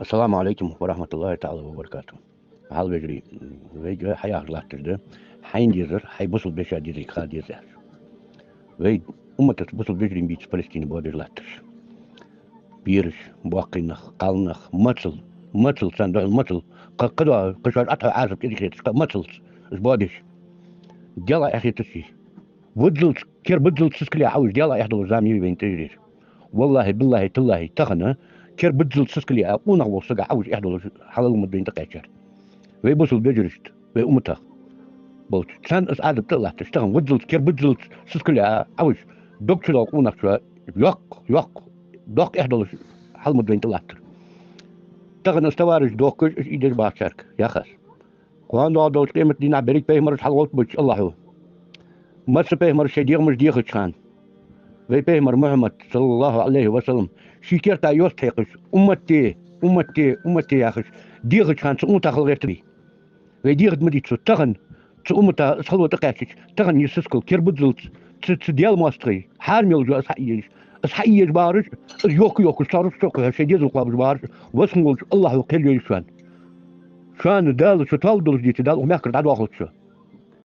السلام عليكم ورحمة الله تعالى وبركاته. هل بجري ويجي حياة لاتر حين ديزر حي بوصل بيشا ديزي خال ديزر ويد أمة بوصل بجري بيتش فلسطين بودر لاتر بيرش بواقينخ قالنخ ماتل ساندر ماتل قدوا قشار أطهر عازب تدري ماتل بودش ديالا أخي تسي بدلت كير بدلت سسكلي عاوز ديالا يحضر زامي بين تجري والله بالله تالله تغنى كير بدلت سسكلي أونا وصقع عاوز يحضر حلال مدين تقاشر وي بوصل بجرشت وي أمتا بوت سان اس عاد بتطلع تشتغل بدلت كير بدلت سسكلي عاوز دكتور أونا شو يق دوك إحدى حل مدين طلعت تغن استوارج دوكش إيش إيدر باشرك يا خس قوان دو دوت قيمة دينا بريك بيه مرش حلوت بج الله هو مرس بيه مرش ديغ مش ديغ كان وي بيه مر محمد صلى الله عليه وسلم شيكيرتا يوستيقش أمتي يا خس ديغ كان سأمتا خلغتري وي ديغ مدي تغن سأمتا سخلو تقاشش تغن يسسكل كير بدلت تديال ماستري حارميل جو أصحيج بارش يوك صارت شوك هالشيء قابل بارش واسمه الله وكل يشان شان دال شو تال دل جيت دال وما كرت عدو أخذ شو